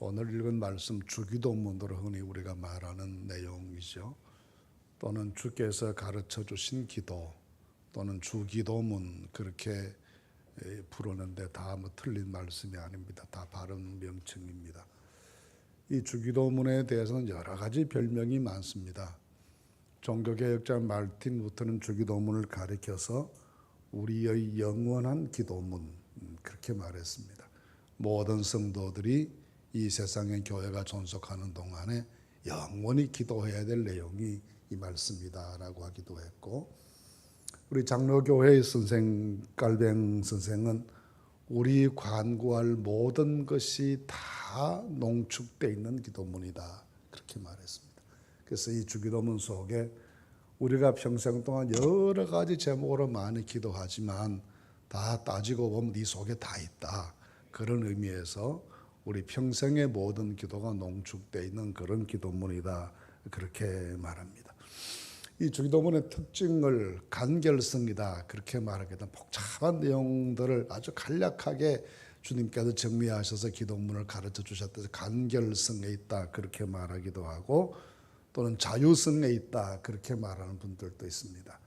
오늘 읽은 말씀 주기도문으로 흔히 우리가 말하는 내용이죠. 또는 주께서 가르쳐 주신 기도 또는 주기도문 그렇게 부르는데 다 틀린 말씀이 아닙니다. 다 바른 명칭입니다. 이 주기도문에 대해서는 여러 가지 별명이 많습니다. 종교개혁자 말틴 루터는 주기도문을 가리켜서 우리의 영원한 기도문 그렇게 말했습니다. 모든 성도들이 이 세상의 교회가 존속하는 동안에 영원히 기도해야 될 내용이 이 말씀이다라고 하기도 했고, 우리 장로교회의 선생 깔뱅 선생은 우리 관구할 모든 것이 다 농축되어 있는 기도문이다 그렇게 말했습니다. 그래서 이 주기도문 속에 우리가 평생 동안 여러 가지 제목으로 많이 기도하지만 다 따지고 보면 이 속에 다 있다. 그런 의미에서 우리 평생의 모든 기도가 농축되어 있는 그런 기도문이다 그렇게 말합니다. 이 주기도문의 특징을 간결성이다 그렇게 말하게 되면 복잡한 내용들을 아주 간략하게 주님께서 정리하셔서 기도문을 가르쳐 주셨다. 간결성에 있다 그렇게 말하기도 하고, 또는 자유성에 있다 그렇게 말하는 분들도 있습니다.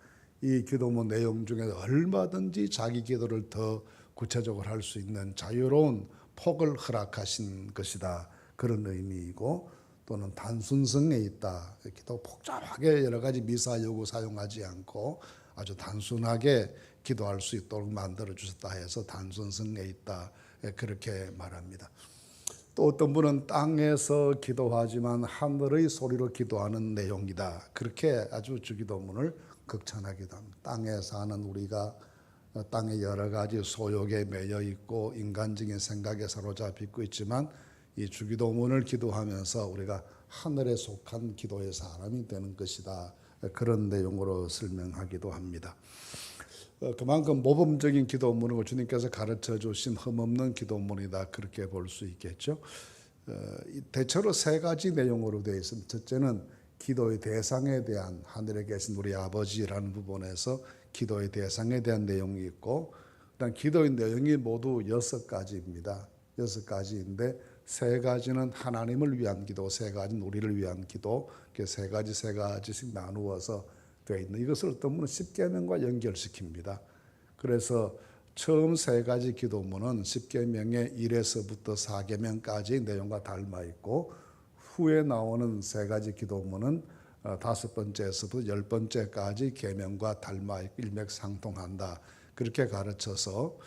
이 기도문 내용 중에 얼마든지 자기 기도를 더 구체적으로 할 수 있는 자유로운 폭을 허락하신 것이다 그런 의미이고, 또는 단순성에 있다. 기도 복잡하게 여러 가지 미사 요구 사용하지 않고 아주 단순하게 기도할 수 있도록 만들어 주셨다 해서 단순성에 있다 그렇게 말합니다. 또 어떤 분은 땅에서 기도하지만 하늘의 소리로 기도하는 내용이다 그렇게 아주 주기도문을 극찬하기도 합니다. 땅에 사는 우리가 땅에 여러 가지 소욕에 매여 있고 인간적인 생각에 사로잡히고 있지만 이 주기도문을 기도하면서 우리가 하늘에 속한 기도의 사람이 되는 것이다 그런 내용으로 설명하기도 합니다. 그만큼 모범적인 기도문이고 주님께서 가르쳐 주신 흠없는 기도문이다 그렇게 볼 수 있겠죠. 대체로 세 가지 내용으로 되어 있습니다. 첫째는 기도의 대상에 대한, 하늘에 계신 우리 아버지라는 부분에서 기도의 대상에 대한 내용이 있고, 일단 기도의 내용이 모두 6가지입니다. 6가지인데 세 가지는 하나님을 위한 기도, 세 가지는 우리를 위한 기도, 세 가지씩 나누어서 되어 있는, 이것을 어떤 분은 10계명과 연결시킵니다. 그래서 처음 세 가지 기도문은 10계명의 1에서부터 4계명까지의 내용과 닮아 있고, 후에 나오는 세 가지 기도문은 5번째에서부터 10번째까지 계명과 닮아 있고 일맥상통한다 그렇게 가르쳐서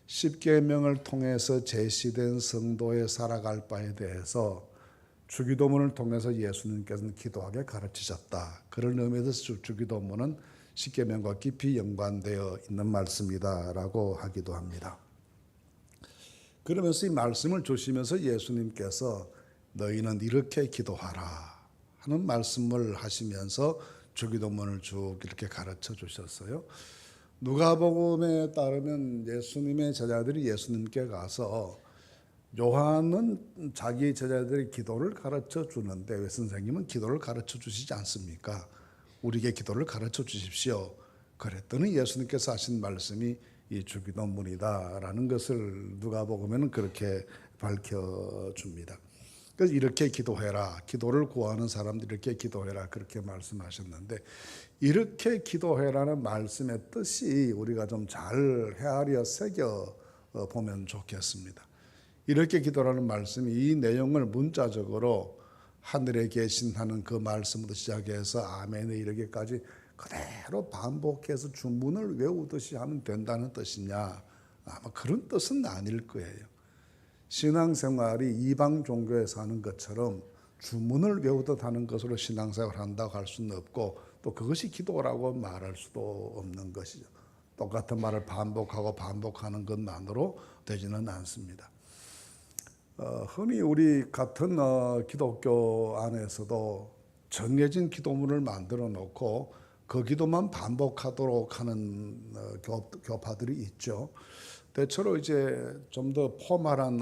10계명을 통해서 제시된 성도의 살아갈 바에 대해서 주기도문을 통해서 예수님께서는 기도하게 가르치셨다. 그런 의미에서 주기도문은 10계명과 깊이 연관되어 있는 말씀이다라고 하기도 합니다. 그러면서 이 말씀을 주시면서 예수님께서 너희는 이렇게 기도하라 하는 말씀을 하시면서 주기도문을 쭉 이렇게 가르쳐 주셨어요. 누가복음에 따르면 예수님의 제자들이 예수님께 가서, 요한은 자기 제자들이 기도를 가르쳐 주는데 왜 선생님은 기도를 가르쳐 주시지 않습니까? 우리에게 기도를 가르쳐 주십시오. 그랬더니 예수님께서 하신 말씀이 이 주기도문이다라는 것을 누가복음에는 그렇게 밝혀줍니다. 그래서 이렇게 기도해라, 기도를 구하는 사람들이 이렇게 기도해라 그렇게 말씀하셨는데, 이렇게 기도해라는 말씀의 뜻이 우리가 좀 잘 헤아려 새겨 보면 좋겠습니다. 이렇게 기도라는 말씀이 이 내용을 문자적으로 하늘에 계신 하는 그 말씀부터 시작해서 아멘에 이르기까지 그대로 반복해서 주문을 외우듯이 하면 된다는 뜻이냐, 아마 그런 뜻은 아닐 거예요. 신앙생활이 이방 종교에 사는 것처럼 주문을 외우듯 하는 것으로 신앙생활을 한다고 할 수는 없고, 또 그것이 기도라고 말할 수도 없는 것이죠. 똑같은 말을 반복하고 반복하는 것만으로 되지는 않습니다. 흔히 우리 같은 기독교 안에서도 정해진 기도문을 만들어 놓고 그 기도만 반복하도록 하는 교파들이 있죠. 대체로 이제 좀 더 포멀한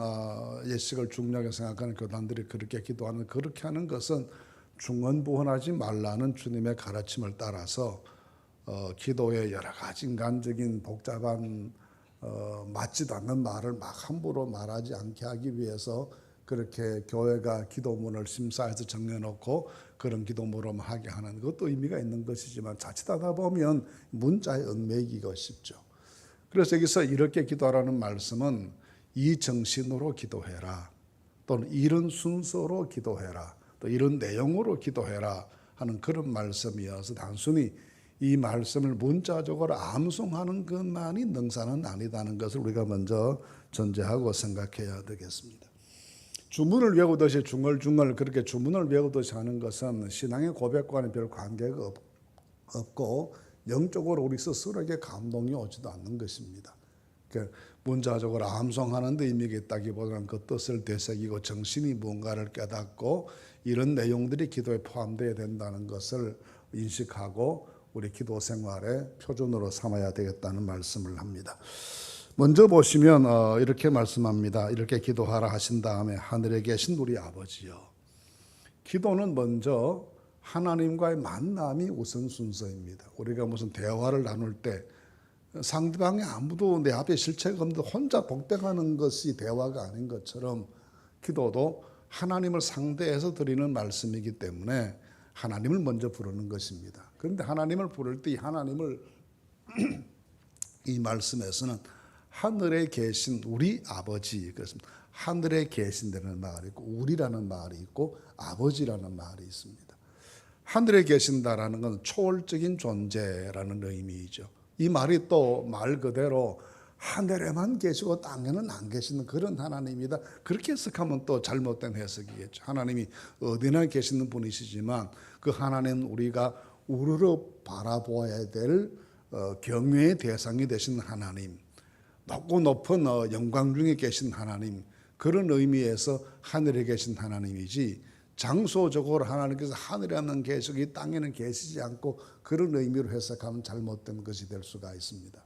예식을 중요하게 생각하는 교단들이 그렇게 기도하는, 그렇게 하는 것은 중언부언하지 말라는 주님의 가르침을 따라서 기도의 여러 가지 인간적인 복잡한 맞지도 않는 말을 막 함부로 말하지 않게 하기 위해서 그렇게 교회가 기도문을 심사해서 정해놓고 그런 기도문을 하게 하는 것도 의미가 있는 것이지만 자칫하다 보면 문자에 얽매이기가 쉽죠. 그래서 여기서 이렇게 기도하라는 말씀은 이 정신으로 기도해라, 또는 이런 순서로 기도해라, 또 이런 내용으로 기도해라 하는 그런 말씀이어서 단순히 이 말씀을 문자적으로 암송하는 것만이 능사는 아니다는 것을 우리가 먼저 전제하고 생각해야 되겠습니다. 주문을 외우듯이 중얼중얼 그렇게 주문을 외우듯이 하는 것은 신앙의 고백과는 별 관계가 없고 영적으로 우리 스스로에게 감동이 오지도 않는 것입니다. 문자적으로 암송하는 데 의미가 있다기보다는 그 뜻을 되새기고 정신이 뭔가를 깨닫고 이런 내용들이 기도에 포함되어야 된다는 것을 인식하고 우리 기도 생활의 표준으로 삼아야 되겠다는 말씀을 합니다. 먼저 보시면 이렇게 말씀합니다. 이렇게 기도하라 하신 다음에 하늘에 계신 우리 아버지요. 기도는 먼저 하나님과의 만남이 우선 순서입니다. 우리가 무슨 대화를 나눌 때 상대방이 아무도 내 앞에 실체가 없는데 혼자 복대하는 것이 대화가 아닌 것처럼 기도도 하나님을 상대해서 드리는 말씀이기 때문에 하나님을 먼저 부르는 것입니다. 그런데 하나님을 부를 때 하나님을 이 말씀에서는 하늘에 계신 우리 아버지, 그렇습니다. 하늘에 계신다는 말이 있고 우리라는 말이 있고 아버지라는 말이 있습니다. 하늘에 계신다라는 건 초월적인 존재라는 의미이죠. 이 말이 또 말 그대로 하늘에만 계시고 땅에는 안 계시는 그런 하나님이다. 그렇게 해석하면 또 잘못된 해석이겠죠. 하나님이 어디나 계시는 분이시지만 그 하나님은 우리가 우러러 바라보아야 될 경외의 대상이 되신 하나님, 높고 높은 영광 중에 계신 하나님, 그런 의미에서 하늘에 계신 하나님이지 장소적으로 하나님께서 하늘에는 계시고 땅에는 계시지 않고 그런 의미로 해석하면 잘못된 것이 될 수가 있습니다.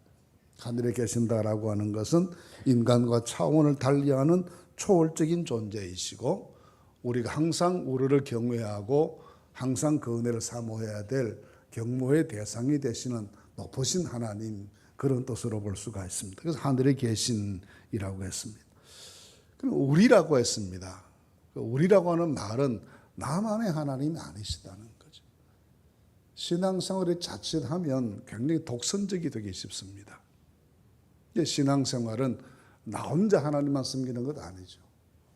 하늘에 계신다라고 하는 것은 인간과 차원을 달리하는 초월적인 존재이시고 우리가 항상 우리를 경외하고 항상 그 은혜를 사모해야 될 경모의 대상이 되시는 높으신 하나님, 그런 뜻으로 볼 수가 있습니다. 그래서 하늘에 계신이라고 했습니다. 그럼 우리라고 했습니다. 우리라고 하는 말은 나만의 하나님이 아니시다는 거죠. 신앙생활을 자칫하면 굉장히 독선적이 되기 쉽습니다. 신앙생활은 나 혼자 하나님만 섬기는 것 아니죠.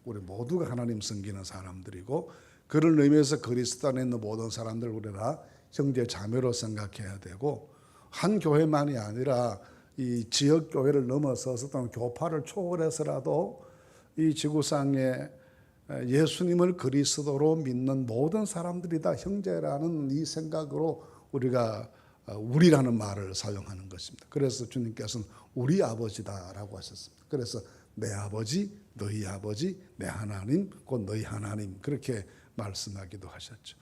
우리 모두가 하나님 섬기는 사람들이고 그런 의미에서 그리스도 안에 있는 모든 사람들 우리 다 형제 자매로 생각해야 되고 한 교회만이 아니라 이 지역 교회를 넘어서서 또는 교파를 초월해서라도 이 지구상에 예수님을 그리스도로 믿는 모든 사람들이 다 형제라는 이 생각으로 우리가 우리라는 말을 사용하는 것입니다. 그래서 주님께서는 우리 아버지다라고 하셨습니다. 그래서 내 아버지, 너희 아버지, 내 하나님, 곧 너희 하나님, 그렇게 말씀하기도 하셨죠.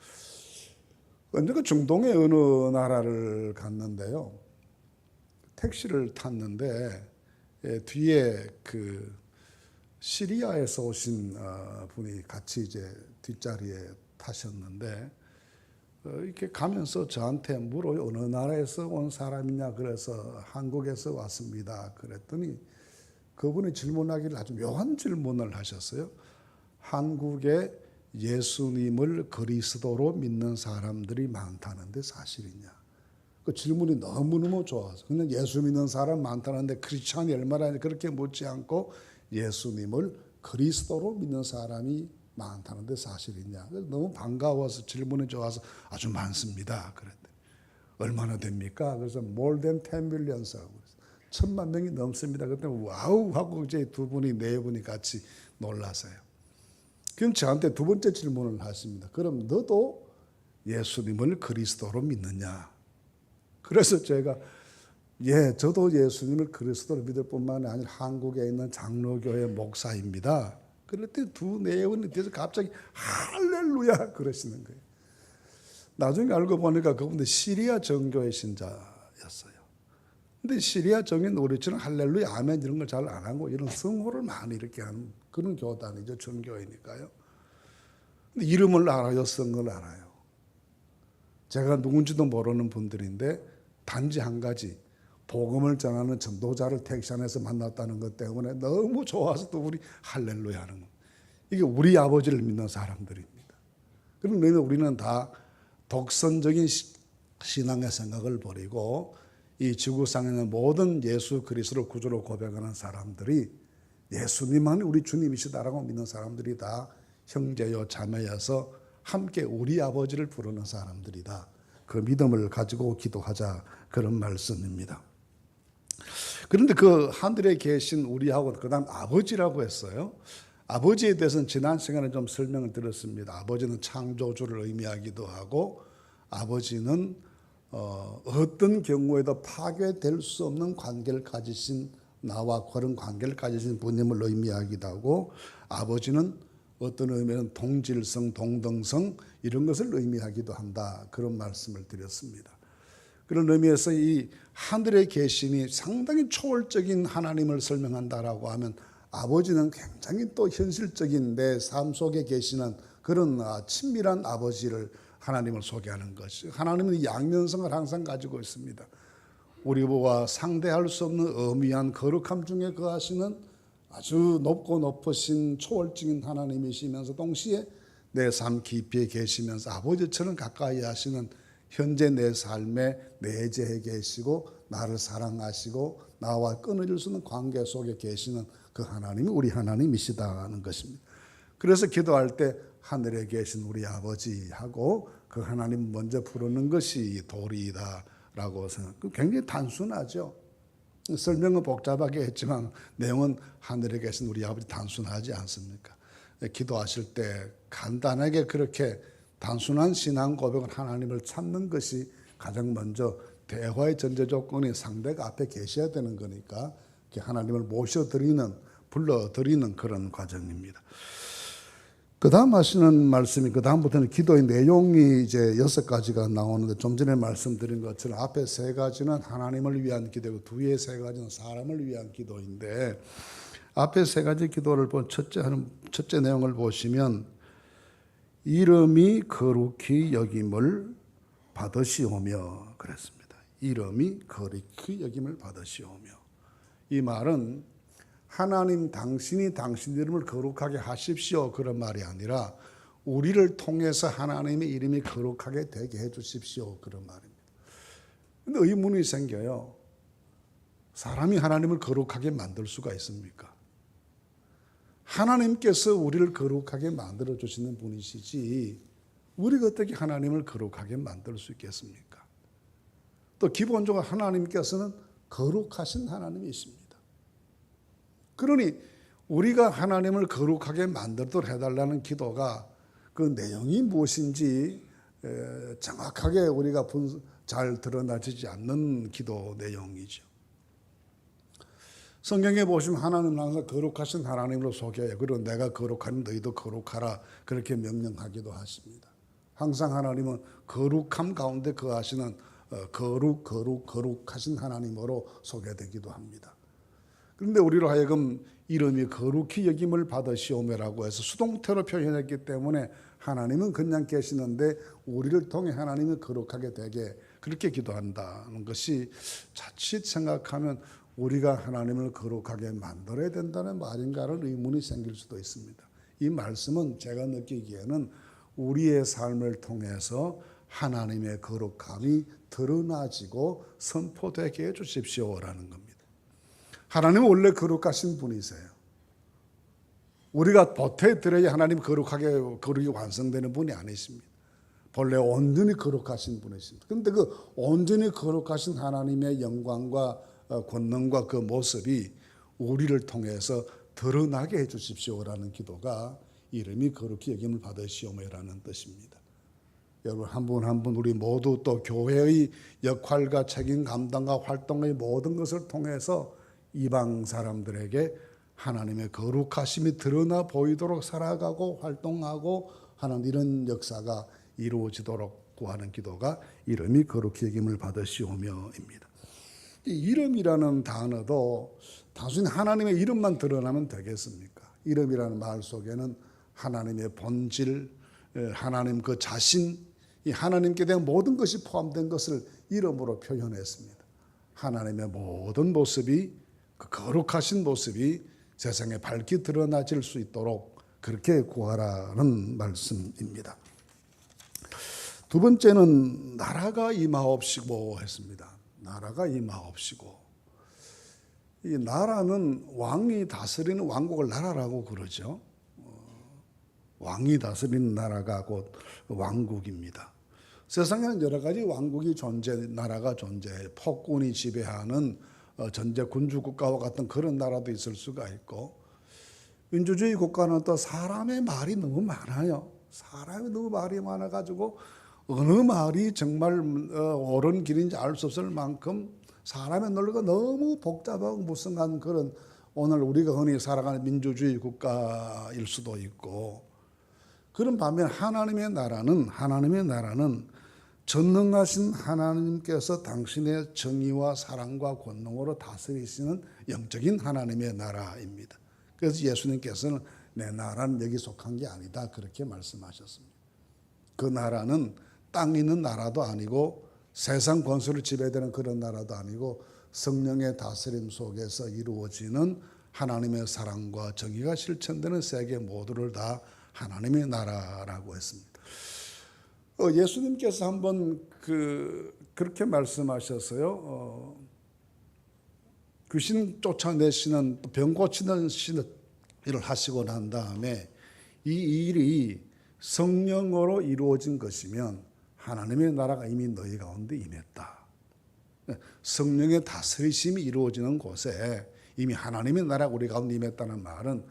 언젠가 중동의 어느 나라를 갔는데요. 택시를 tas는데 뒤에 그 시리아에서 오신 분이 같이 이제 뒷자리에 타셨는데 이렇게 가면서 저한테 물어요. 어느 나라에서 온 사람이냐? 그래서 한국에서 왔습니다. 그랬더니 그분이 질문하기를 아주 묘한 질문을 하셨어요. 한국에 예수님을 그리스도로 믿는 사람들이 많다는데 사실이냐? 그 질문이 너무너무 좋아서 그냥 예수 믿는 사람 많다는데 크리스찬이 얼마나 그렇게 묻지 않고 예수님을 그리스도로 믿는 사람이 많다는데 사실이냐? 너무 반가워서 질문이 좋아서 아주 많습니다. 그랬더니 얼마나 됩니까? 그래서 more than 10 million 1,000만 명이 넘습니다. 그때 와우 하고 이제 두 분이 네 분이 같이 놀라서요. 그럼 저한테 두 번째 질문을 하십니다. 그럼 너도 예수님을 그리스도로 믿느냐? 그래서 제가 저도 예수님을 그리스도로 믿을 뿐만 아니라 한국에 있는 장로교회 목사입니다. 그랬더니 두 내분이 돼서 갑자기 할렐루야 그러시는 거예요. 나중에 알고 보니까 그분들 시리아 정교회 신자였어요. 근데 시리아 정교는 우리처럼 할렐루야 아멘 이런 걸 잘 안 하고 이런 성호를 많이 이렇게 하는 그런 교단이죠. 정교회니까요. 근데 이름을 알아요, 성을 알아요. 제가 누군지도 모르는 분들인데 단지 한 가지 복음을 전하는 전도자를 택시 안에서 만났다는 것 때문에 너무 좋아서 또 우리 할렐루야 하는 거예요. 이게 우리 아버지를 믿는 사람들입니다. 그런데 우리는 다 독선적인 신앙의 생각을 버리고 이 지구상에 있는 모든 예수 그리스도를 구주로 고백하는 사람들이 예수님만이 우리 주님이시다라고 믿는 사람들이 다 형제요 자매여서 함께 우리 아버지를 부르는 사람들이다. 그 믿음을 가지고 기도하자, 그런 말씀입니다. 그런데 그 하늘에 계신 우리하고 그다음 아버지라고 했어요. 아버지에 대해서는 지난 시간에 좀 설명을 드렸습니다. 아버지는 창조주를 의미하기도 하고, 아버지는 어떤 경우에도 파괴될 수 없는 관계를 가지신, 나와 그런 관계를 가지신 분임을 의미하기도 하고, 아버지는 어떤 의미는 동질성, 동등성 이런 것을 의미하기도 한다, 그런 말씀을 드렸습니다. 그런 의미에서 이 하늘에 계심이 상당히 초월적인 하나님을 설명한다라고 하면, 아버지는 굉장히 또 현실적인 내 삶 속에 계시는 그런 친밀한 아버지를, 하나님을 소개하는 것이, 하나님은 양면성을 항상 가지고 있습니다. 우리와 상대할 수 없는 엄미한 거룩함 중에 거하시는 아주 높고 높으신 초월적인 하나님이시면서 동시에 내 삶 깊이에 계시면서 아버지처럼 가까이 하시는, 현재 내 삶에 내재해 계시고 나를 사랑하시고 나와 끊어질 수 없는 관계 속에 계시는 그 하나님이 우리 하나님이시다는 것입니다. 그래서 기도할 때 하늘에 계신 우리 아버지하고 그 하나님 먼저 부르는 것이 도리이다라고 생각. 굉장히 단순하죠. 설명은 복잡하게 했지만 내용은 하늘에 계신 우리 아버지 단순하지 않습니까? 기도하실 때 간단하게 그렇게 단순한 신앙 고백은 하나님을 찾는 것이 가장 먼저 대화의 전제 조건이 상대가 앞에 계셔야 되는 거니까 하나님을 모셔드리는, 불러드리는 그런 과정입니다. 그 다음 하시는 말씀이, 그 다음부터는 기도의 내용이 이제 6가지가 나오는데, 좀 전에 말씀드린 것처럼 앞에 3가지는 하나님을 위한 기도고 뒤에 3가지는 사람을 위한 기도인데, 앞에 3가지 기도를 본 첫째 내용을 보시면, 이름이 거룩히 여김을 받으시오며 그랬습니다. 이름이 거룩히 여김을 받으시오며. 이 말은 하나님 당신이 당신 이름을 거룩하게 하십시오, 그런 말이 아니라 우리를 통해서 하나님의 이름이 거룩하게 되게 해 주십시오, 그런 말입니다. 그런데 의문이 생겨요. 사람이 하나님을 거룩하게 만들 수가 있습니까? 하나님께서 우리를 거룩하게 만들어 주시는 분이시지 우리가 어떻게 하나님을 거룩하게 만들 수 있겠습니까? 또 기본적으로 하나님께서는 거룩하신 하나님이십니다. 그러니 우리가 하나님을 거룩하게 만들도록 해달라는 기도가 그 내용이 무엇인지 정확하게 우리가 잘 드러나지 않는 기도 내용이죠. 성경에 보시면 하나님은 항상 거룩하신 하나님으로 소개해요. 그리고 내가 거룩하니 너희도 거룩하라, 그렇게 명령하기도 하십니다. 항상 하나님은 거룩함 가운데 거하시는 거룩하신 하나님으로 소개되기도 합니다. 그런데 우리로 하여금 이름이 거룩히 여김을 받으시오며라고 해서 수동태로 표현했기 때문에 하나님은 그냥 계시는데 우리를 통해 하나님이 거룩하게 되게 그렇게 기도한다는 것이 자칫 생각하면 우리가 하나님을 거룩하게 만들어야 된다는 말인가라는 의문이 생길 수도 있습니다. 이 말씀은 제가 느끼기에는 우리의 삶을 통해서 하나님의 거룩함이 드러나지고 선포되게 해주십시오라는 겁니다. 하나님은 원래 거룩하신 분이세요. 우리가 보태드려야 하나님 거룩이 완성되는 분이 아니십니다. 본래 온전히 거룩하신 분이십니다. 그런데 그 온전히 거룩하신 하나님의 영광과 권능과 그 모습이 우리를 통해서 드러나게 해주십시오라는 기도가 이름이 거룩히 여김을 받으시오며라는 뜻입니다. 여러분 한 분 한 분 우리 모두 또 교회의 역할과 책임 감당과 활동의 모든 것을 통해서 이방 사람들에게 하나님의 거룩하심이 드러나 보이도록 살아가고 활동하고 하는 이런 역사가 이루어지도록 구하는 기도가 이름이 거룩히 여김을 받으시오며입니다. 이 이름이라는 단어도 단순히 하나님의 이름만 드러나면 되겠습니까? 이름이라는 말 속에는 하나님의 본질, 하나님 그 자신, 이 하나님께 대한 모든 것이 포함된 것을 이름으로 표현했습니다. 하나님의 모든 모습이, 그 거룩하신 모습이 세상에 밝히 드러나질 수 있도록 그렇게 구하라는 말씀입니다. 두 번째는 나라가 임하옵시고 했습니다. 나라가 임하옵시고. 이 나라는 왕이 다스리는 왕국을 나라라고 그러죠. 왕이 다스리는 나라가 곧 왕국입니다. 세상에는 여러 가지 왕국이 나라가 존재해요. 폭군이 지배하는 전제 군주 국가와 같은 그런 나라도 있을 수가 있고, 민주주의 국가는 또 사람의 말이 너무 많아요. 사람이 너무 말이 많아가지고 어느 말이 정말 옳은 길인지 알 수 없을 만큼 사람의 논리가 너무 복잡하고 무성한 그런 오늘 우리가 흔히 살아가는 민주주의 국가일 수도 있고, 그런 반면 하나님의 나라는 전능하신 하나님께서 당신의 정의와 사랑과 권능으로 다스리시는 영적인 하나님의 나라입니다. 그래서 예수님께서는 내 나라는 여기 속한 게 아니다 그렇게 말씀하셨습니다. 그 나라는 땅에 있는 나라도 아니고 세상 권수를 지배되는 그런 나라도 아니고 성령의 다스림 속에서 이루어지는 하나님의 사랑과 정의가 실천되는 세계 모두를 다 하나님의 나라라고 했습니다. 예수님께서 한번 그렇게 말씀하셨어요. 귀신 쫓아내시는 병 고치는 일을 하시고 난 다음에 이 일이 성령으로 이루어진 것이면 하나님의 나라가 이미 너희 가운데 임했다. 성령의 다스리심이 이루어지는 곳에 이미 하나님의 나라가 우리 가운데 임했다는 말은,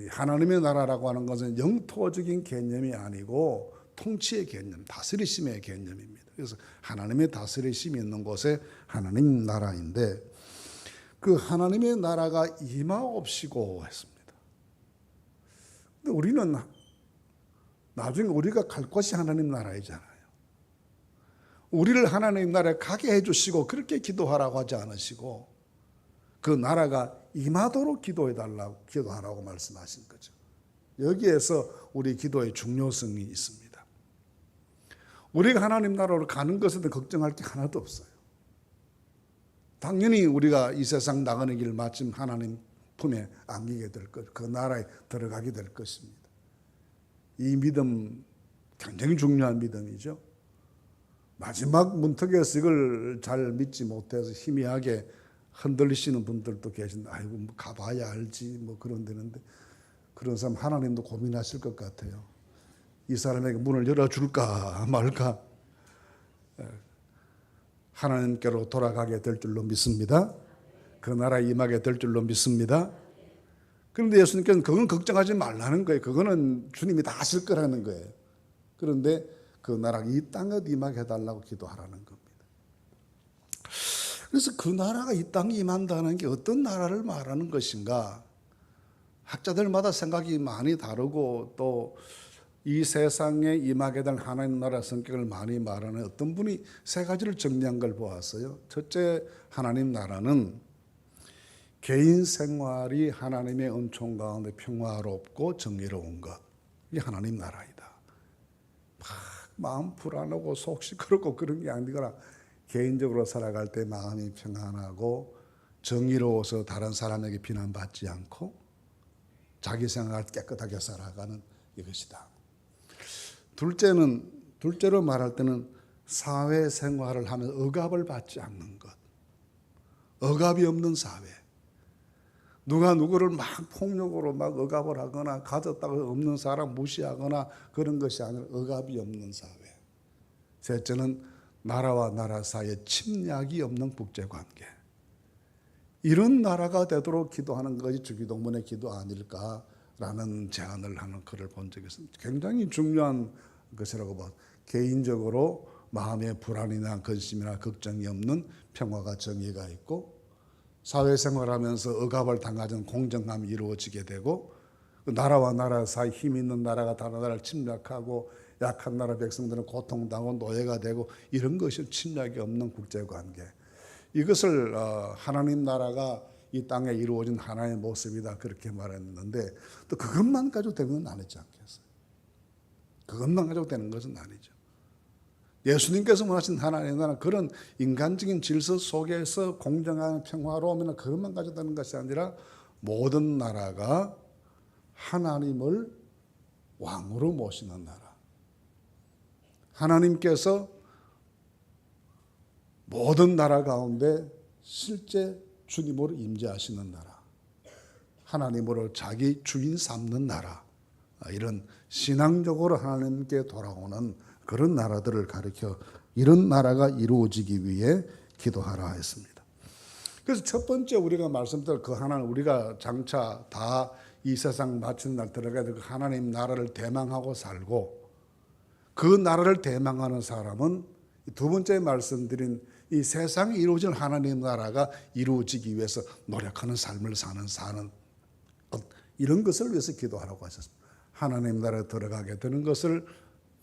하나님의 나라라고 하는 것은 영토적인 개념이 아니고 통치의 개념, 다스리심의 개념입니다. 그래서 하나님의 다스리심이 있는 곳에 하나님 나라인데, 그 하나님의 나라가 임하옵시고 했습니다. 근데 우리는 나중에 우리가 갈 곳이 하나님 나라이잖아요. 우리를 하나님 나라에 가게 해주시고 그렇게 기도하라고 하지 않으시고 그 나라가 임하도록 기도하라고 말씀하신 거죠. 여기에서 우리 기도의 중요성이 있습니다. 우리가 하나님 나라로 가는 것에 대해 걱정할 게 하나도 없어요. 당연히 우리가 이 세상 나가는 길 마침 하나님 품에 안기게 될 것, 그 나라에 들어가게 될 것입니다. 이 믿음 굉장히 중요한 믿음이죠. 마지막 문턱에서 이걸 잘 믿지 못해서 희미하게 흔들리시는 분들도 계신데, 아이고 뭐 가봐야 알지 뭐 그런 데는데, 그런 사람 하나님도 고민하실 것 같아요. 이 사람에게 문을 열어줄까 말까. 하나님께로 돌아가게 될 줄로 믿습니다. 그 나라에 임하게 될 줄로 믿습니다. 그런데 예수님께서는 그건 걱정하지 말라는 거예요. 그거는 주님이 다 하실 거라는 거예요. 그런데 그 나라가 이 땅에 임하게 해달라고 기도하라는 겁니다. 그래서 그 나라가 이 땅에 임한다는 게 어떤 나라를 말하는 것인가? 학자들마다 생각이 많이 다르고 또 이 세상에 임하게 될 하나님 나라 성격을 많이 말하는 어떤 분이 세 가지를 정리한 걸 보았어요. 첫째, 하나님 나라는 개인 생활이 하나님의 은총 가운데 평화롭고 정의로운 것, 이게 하나님 나라이다. 막 마음 불안하고 속 시끄럽고 그런 게 아니라 개인적으로 살아갈 때 마음이 평안하고 정의로워서 다른 사람에게 비난받지 않고 자기 생활을 깨끗하게 살아가는 이것이다. 둘째로 말할 때는 사회생활을 하면서 억압을 받지 않는 것, 억압이 없는 사회. 누가 누구를 막 폭력으로 막 억압을 하거나 가졌다고 없는 사람 무시하거나 그런 것이 아니라 억압이 없는 사회. 셋째는 나라와 나라 사이에 침략이 없는 국제관계. 이런 나라가 되도록 기도하는 것이 주기도문의 기도 아닐까라는 제안을 하는 글을 본 적이 있습니다. 굉장히 중요한 것이라고 봐. 개인적으로 마음의 불안이나 근심이나 걱정이 없는 평화가 정의가 있고, 사회생활하면서 억압을 당하지 않은 공정함이 이루어지게 되고, 나라와 나라 사이 힘 있는 나라가 다른 나라를 침략하고 약한 나라 백성들은 고통당하고 노예가 되고, 이런 것이 침략이 없는 국제관계. 이것을 하나님 나라가 이 땅에 이루어진 하나의 모습이다 그렇게 말했는데, 또 그것만 가지고 되는 건 아니지 않겠어요? 그것만 가지고 되는 것은 아니죠. 예수님께서 원하신 하나님 나라는 그런 인간적인 질서 속에서 공정한 평화로움이나 그것만 가지고 되는 것이 아니라 모든 나라가 하나님을 왕으로 모시는 나라. 하나님께서 모든 나라 가운데 실제 주님으로 임재하시는 나라. 하나님으로 자기 주인 삼는 나라. 이런 신앙적으로 하나님께 돌아오는 그런 나라들을 가리켜 이런 나라가 이루어지기 위해 기도하라 했습니다. 그래서 첫 번째 우리가 말씀드린 그 하나님, 우리가 장차 다 이 세상 마치는 날 들어가야 될 그 하나님 나라를 대망하고 살고, 그 나라를 대망하는 사람은 두 번째 말씀드린 이 세상에 이루어질 하나님 나라가 이루어지기 위해서 노력하는 삶을 사는 이런 것을 위해서 기도하라고 하셨습니다. 하나님 나라에 들어가게 되는 것을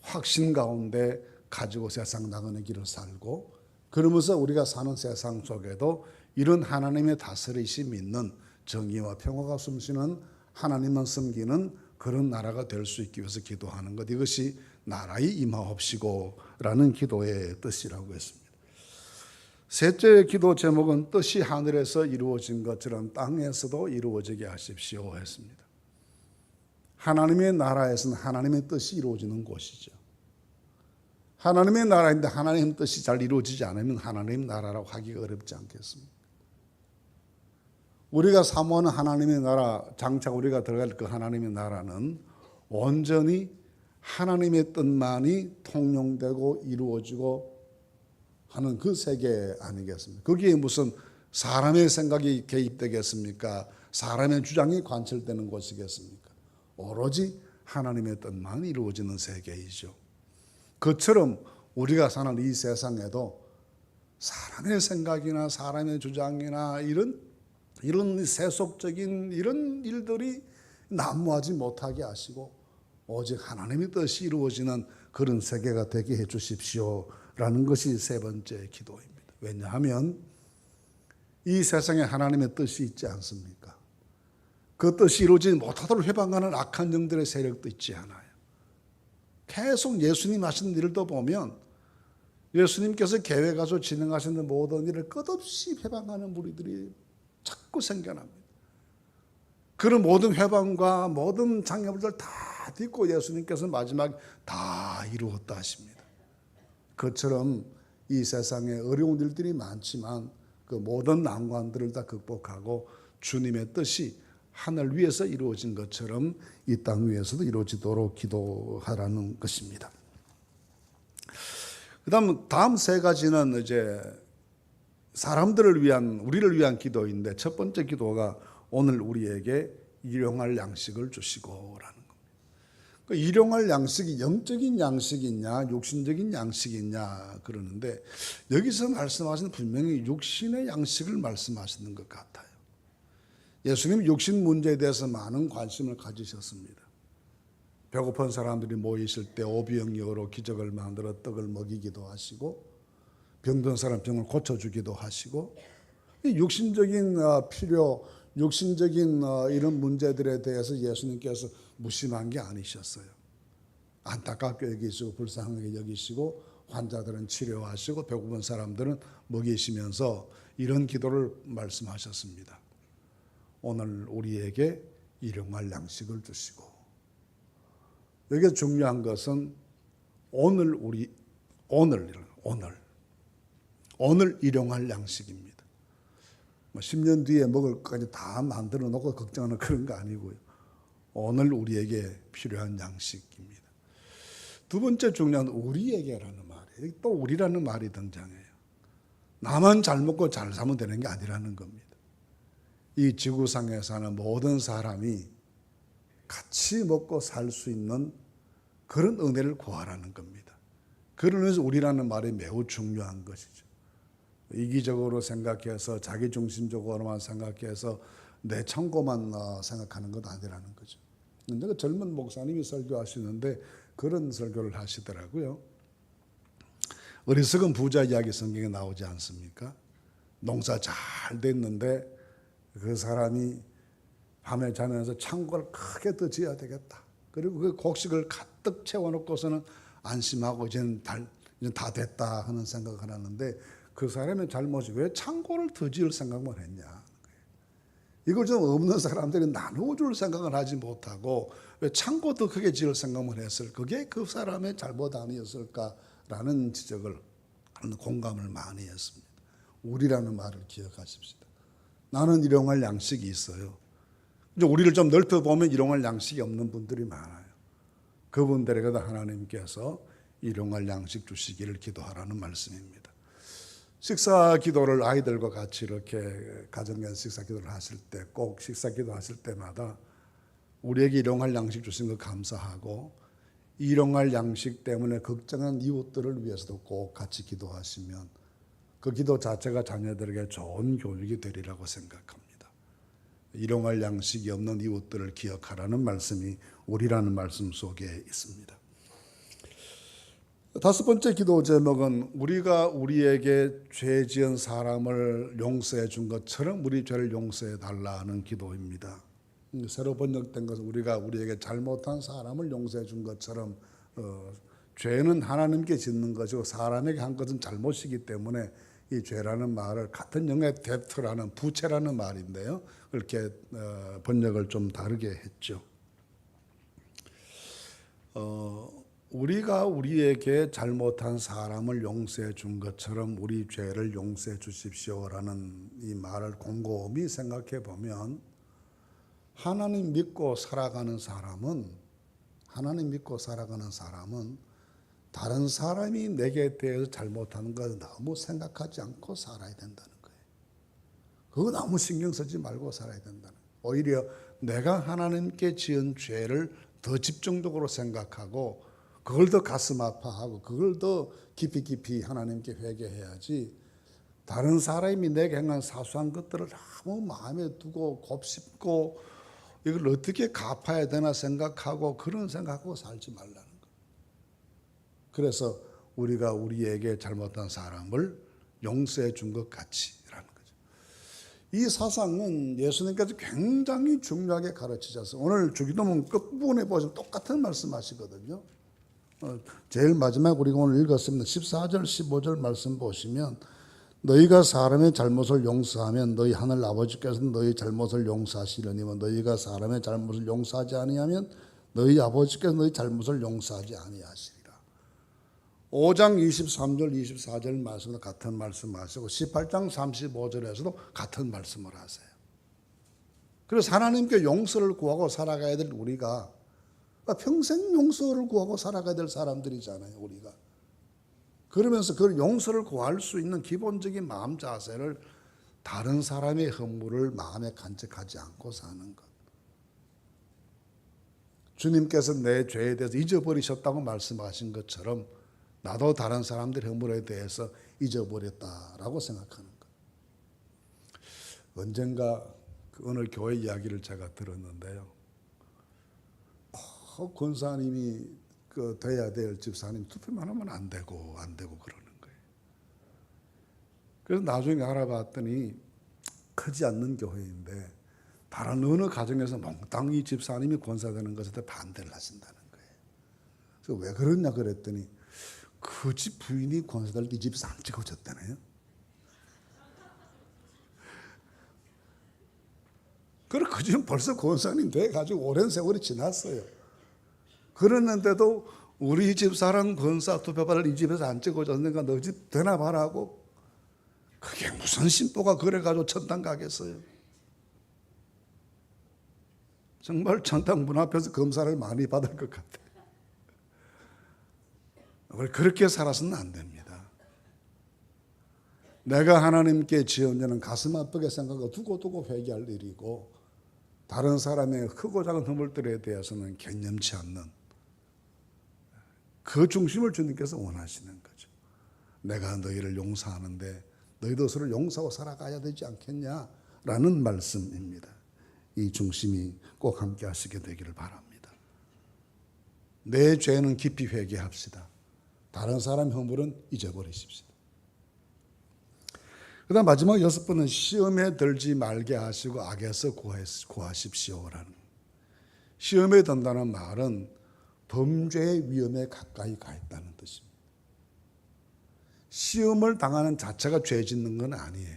확신 가운데 가지고 세상 나가는 길을 살고, 그러면서 우리가 사는 세상 속에도 이런 하나님의 다스리심 있는 정의와 평화가 숨쉬는 하나님만 섬기는 그런 나라가 될 수 있기 위해서 기도하는 것, 이것이 나라의 임하옵시고라는 기도의 뜻이라고 했습니다. 셋째 기도 제목은 뜻이 하늘에서 이루어진 것처럼 땅에서도 이루어지게 하십시오 했습니다. 하나님의 나라에서는 하나님의 뜻이 이루어지는 곳이죠. 하나님의 나라인데 하나님의 뜻이 잘 이루어지지 않으면 하나님의 나라라고 하기가 어렵지 않겠습니까? 우리가 사모하는 하나님의 나라, 장차 우리가 들어갈 그 하나님의 나라는 온전히 하나님의 뜻만이 통용되고 이루어지고 하는 그 세계 아니겠습니까? 거기에 무슨 사람의 생각이 개입되겠습니까? 사람의 주장이 관철되는 곳이겠습니까? 오로지 하나님의 뜻만 이루어지는 세계이죠. 그처럼 우리가 사는 이 세상에도 사람의 생각이나 사람의 주장이나 이런 세속적인 이런 일들이 난무하지 못하게 하시고 오직 하나님의 뜻이 이루어지는 그런 세계가 되게 해 주십시오라는 것이 세 번째 기도입니다. 왜냐하면 이 세상에 하나님의 뜻이 있지 않습니까? 그 뜻이 이루어지지 못하도록 회방하는 악한 영들의 세력도 있지 않아요. 계속 예수님 하시는 일도 보면 예수님께서 계획하셔서 진행하시는 모든 일을 끝없이 회방하는 무리들이 자꾸 생겨납니다. 그런 모든 회방과 모든 장애물들 다 딛고 예수님께서 마지막에 다 이루었다 하십니다. 그처럼 이 세상에 어려운 일들이 많지만 그 모든 난관들을 다 극복하고 주님의 뜻이 하늘 위에서 이루어진 것처럼 이 땅 위에서도 이루어지도록 기도하라는 것입니다. 다음 세 가지는 이제 사람들을 위한, 우리를 위한 기도인데, 첫 번째 기도가 오늘 우리에게 일용할 양식을 주시고라는 겁니다. 그 일용할 양식이 영적인 양식이냐 육신적인 양식이냐 그러는데, 여기서 말씀하시는 분명히 육신의 양식을 말씀하시는 것 같아요. 예수님 육신 문제에 대해서 많은 관심을 가지셨습니다. 배고픈 사람들이 모이실 때 오병이어로 기적을 만들어 떡을 먹이기도 하시고, 병든 사람 병을 고쳐주기도 하시고, 육신적인 필요, 육신적인 이런 문제들에 대해서 예수님께서 무심한 게 아니셨어요. 안타깝게 여기시고 불쌍하게 여기시고 환자들은 치료하시고 배고픈 사람들은 먹이시면서 이런 기도를 말씀하셨습니다. 오늘 우리에게 일용할 양식을 주시고, 여기서 중요한 것은 오늘 일용할 양식입니다. 10년 뒤에 먹을 것까지 다 만들어 놓고 걱정하는 그런 거 아니고요. 오늘 우리에게 필요한 양식입니다. 두 번째 중요한 우리에게라는 말이에요. 또 우리라는 말이 등장해요. 나만 잘 먹고 잘 살면 되는 게 아니라는 겁니다. 이 지구상에 사는 모든 사람이 같이 먹고 살 수 있는 그런 은혜를 구하라는 겁니다. 그러면서 우리라는 말이 매우 중요한 것이죠. 이기적으로 생각해서 자기중심적으로만 생각해서 내 창고만 생각하는 것 아니라는 거죠. 근데 젊은 목사님이 설교하시는데 그런 설교를 하시더라고요. 어리석은 부자 이야기 성경에 나오지 않습니까? 농사 잘 됐는데 그 사람이 밤에 자면서 창고를 크게 더 지어야 되겠다. 그리고 그 곡식을 가득 채워놓고서는 안심하고 이제는 다 됐다 하는 생각을 하는데, 그 사람의 잘못이 왜 창고를 더 지을 생각만 했냐. 이걸 좀 없는 사람들이 나누어 줄 생각을 하지 못하고 왜 창고도 크게 지을 생각을 했을, 그게 그 사람의 잘못 아니었을까라는 지적을 하는 공감을 많이 했습니다. 우리라는 말을 기억하십시다. 나는 일용할 양식이 있어요. 이제 우리를 좀 넓혀보면 일용할 양식이 없는 분들이 많아요. 그분들에게도 하나님께서 일용할 양식 주시기를 기도하라는 말씀입니다. 식사 기도를 아이들과 같이 이렇게 가정에서 식사 기도를 하실 때, 꼭 식사 기도 하실 때마다 우리에게 일용할 양식 주신 거 감사하고, 일용할 양식 때문에 걱정한 이웃들을 위해서도 꼭 같이 기도하시면 그 기도 자체가 자녀들에게 좋은 교육이 되리라고 생각합니다. 일용할 양식이 없는 이웃들을 기억하라는 말씀이 우리라는 말씀 속에 있습니다. 다섯 번째 기도 제목은 우리가 우리에게 죄 지은 사람을 용서해 준 것처럼 우리 죄를 용서해 달라는 기도입니다. 새로 번역된 것은 우리가 우리에게 잘못한 사람을 용서해 준 것처럼, 죄는 하나님께 짓는 것이고 사람에게 한 것은 잘못이기 때문에 이 죄라는 말을 같은 영의 데프트라는 부채라는 말인데요, 그렇게 번역을 좀 다르게 했죠. 우리가 우리에게 잘못한 사람을 용서해 준 것처럼 우리 죄를 용서해 주십시오라는 이 말을 곰곰이 생각해 보면, 하나님 믿고 살아가는 사람은 다른 사람이 내게 대해서 잘못하는 걸 너무 생각하지 않고 살아야 된다는 거예요. 그거 너무 신경 쓰지 말고 살아야 된다는 거예요. 오히려 내가 하나님께 지은 죄를 더 집중적으로 생각하고 그걸 더 가슴 아파하고 그걸 더 깊이 하나님께 회개해야지, 다른 사람이 내게 행한 사소한 것들을 너무 마음에 두고 곱씹고 이걸 어떻게 갚아야 되나 생각하고 그런 생각하고 살지 말라는 거예요. 그래서 우리가 우리에게 잘못한 사람을 용서해 준 것 같이라는 거죠. 이 사상은 예수님께서 굉장히 중요하게 가르치셔서, 오늘 주기도문 끝부분에 보시면 똑같은 말씀하시거든요. 제일 마지막 우리가 오늘 읽었습니다. 14절 15절 말씀 보시면, 너희가 사람의 잘못을 용서하면 너희 하늘 아버지께서 너희 잘못을 용서하시려니와 너희가 사람의 잘못을 용서하지 아니하면 너희 아버지께서 너희 잘못을 용서하지 아니하시리라. 5장 23절 24절 말씀도 같은 말씀하시고 18장 35절에서도 같은 말씀을 하세요. 그래서 하나님께 용서를 구하고 살아가야 될 우리가 평생 용서를 구하고 살아가야 될 사람들이잖아요, 우리가. 그러면서 그 용서를 구할 수 있는 기본적인 마음 자세를 다른 사람의 허물을 마음에 간직하지 않고 사는 것. 주님께서 내 죄에 대해서 잊어버리셨다고 말씀하신 것처럼 나도 다른 사람들의 허물에 대해서 잊어버렸다라고 생각하는 것. 언젠가 어느 교회 이야기를 제가 들었는데요. 권사님이 돼야 될 집사님 투표만 하면 안 되고 그러는 거예요. 그래서 나중에 알아봤더니 크지 않는 교회인데 다른 어느 가정에서 몽땅 이 집사님이 권사되는 것에 대해 반대를 하신다는 거예요. 그래서 왜 그러냐 그랬더니 그 집 부인이 권사될 때 이 집에서 안 찍어줬다네요. 그리고 그 집은 벌써 권사님 돼가지고 오랜 세월이 지났어요. 그랬는데도 우리 집 사람 권사 투표받을 이 집에서 안 찍어줬으니까 너 집 되나 봐라고. 그게 무슨 신보가 그래가지고 천당 가겠어요. 정말 천당 문 앞에서 검사를 많이 받을 것 같아요. 그렇게 살아서는 안 됩니다. 내가 하나님께 지은 죄는 가슴 아프게 생각하고 두고두고 회개할 일이고, 다른 사람의 크고 작은 허물들에 대해서는 개념치 않는 그 중심을 주님께서 원하시는 거죠. 내가 너희를 용서하는데 너희도 서로 용서하고 살아가야 되지 않겠냐라는 말씀입니다. 이 중심이 꼭 함께 하시게 되기를 바랍니다. 내 죄는 깊이 회개합시다. 다른 사람 허물은 잊어버리십시다. 그 다음 마지막 6번은 시험에 들지 말게 하시고 악에서 구하십시오라는. 시험에 든다는 말은 범죄의 위험에 가까이 가 있다는 뜻입니다. 시험을 당하는 자체가 죄 짓는 건 아니에요.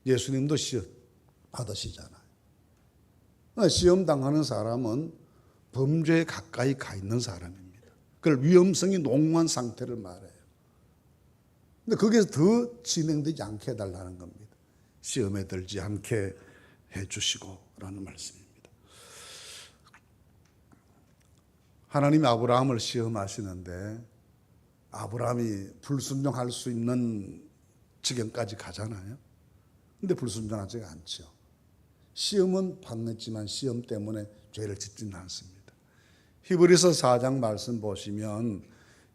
예수님도 시험 받으시잖아요. 시험 당하는 사람은 범죄에 가까이 가 있는 사람입니다. 그걸 위험성이 농후한 상태를 말해요. 근데 거기서 더 진행되지 않게 해달라는 겁니다. 시험에 들지 않게 해주시고 라는 말씀입니다. 하나님이 아브라함을 시험하시는데 아브라함이 불순종할 수 있는 지경까지 가잖아요. 근데 불순종하지 않죠. 시험은 받았지만 시험 때문에 죄를 짓지는 않습니다. 히브리서 4장 말씀 보시면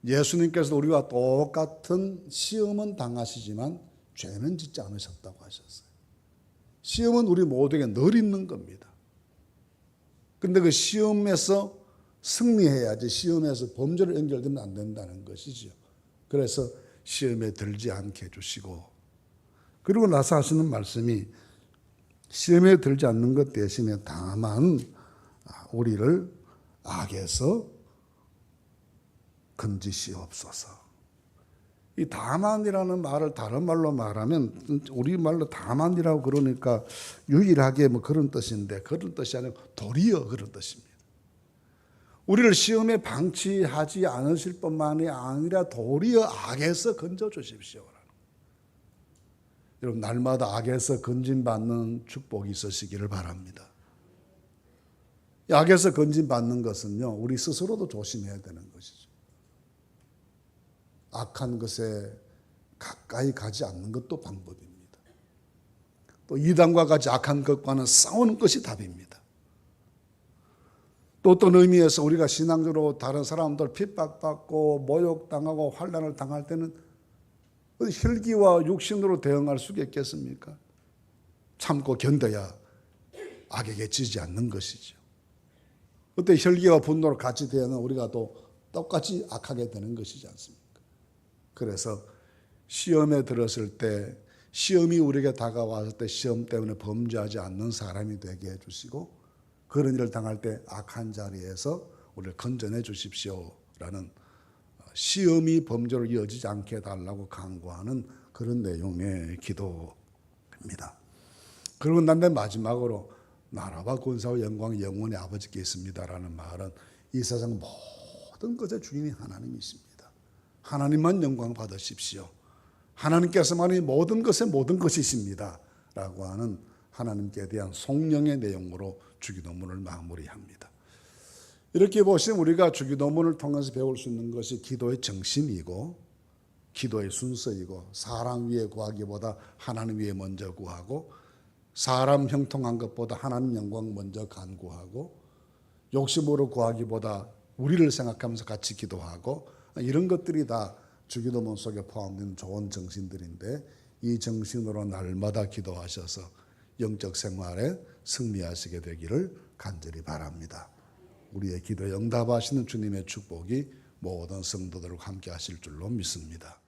예수님께서 우리와 똑같은 시험은 당하시지만 죄는 짓지 않으셨다고 하셨어요. 시험은 우리 모두에게 늘 있는 겁니다. 근데 그 시험에서 승리해야지 시험에서 범죄를 연결되면 안 된다는 것이죠. 그래서 시험에 들지 않게 해주시고, 그리고 나서 하시는 말씀이 시험에 들지 않는 것 대신에 다만 우리를 악에서 건지시옵소서. 이 다만이라는 말을 다른 말로 말하면, 우리말로 다만이라고 그러니까 유일하게 뭐 그런 뜻인데, 그런 뜻이 아니고 도리어 그런 뜻입니다. 우리를 시험에 방치하지 않으실 뿐만이 아니라 도리어 악에서 건져 주십시오. 여러분, 날마다 악에서 건진받는 축복이 있으시기를 바랍니다. 악에서 건진받는 것은요, 우리 스스로도 조심해야 되는 것이죠. 악한 것에 가까이 가지 않는 것도 방법입니다. 또 이단과 같이 악한 것과는 싸우는 것이 답입니다. 또 어떤 의미에서 우리가 신앙적으로 다른 사람들 핍박받고 모욕당하고 환난을 당할 때는 혈기와 육신으로 대응할 수가 있겠습니까? 참고 견뎌야 악에게 지지 않는 것이죠. 그때 혈기와 분노로 같이 대응하면 우리가 또 똑같이 악하게 되는 것이지 않습니까? 그래서 시험에 들었을 때, 시험이 우리에게 다가왔을 때 시험 때문에 범죄하지 않는 사람이 되게 해주시고, 그런 일을 당할 때 악한 자리에서 우리를 건져내 주십시오라는, 시험이 범죄로 이어지지 않게 해달라고 간구하는 그런 내용의 기도입니다. 그리고 난 맨 마지막으로 나라와 권세와 영광이 영원히 아버지께 있습니다라는 말은 이 세상 모든 것의 주인이 하나님이십니다. 하나님만 영광 받으십시오. 하나님께서만이 모든 것의 모든 것이십니다 라고 하는 하나님께 대한 송영의 내용으로 주기도문을 마무리합니다. 이렇게 보시면 우리가 주기도문을 통해서 배울 수 있는 것이 기도의 정신이고 기도의 순서이고, 사람 위에 구하기보다 하나님 위에 먼저 구하고, 사람 형통한 것보다 하나님 영광 먼저 간구하고, 욕심으로 구하기보다 우리를 생각하면서 같이 기도하고, 이런 것들이 다 주기도문 속에 포함된 좋은 정신들인데, 이 정신으로 날마다 기도하셔서 영적 생활에 승리하시게 되기를 간절히 바랍니다. 우리의 기도에 응답하시는 주님의 축복이 모든 성도들과 함께 하실 줄로 믿습니다.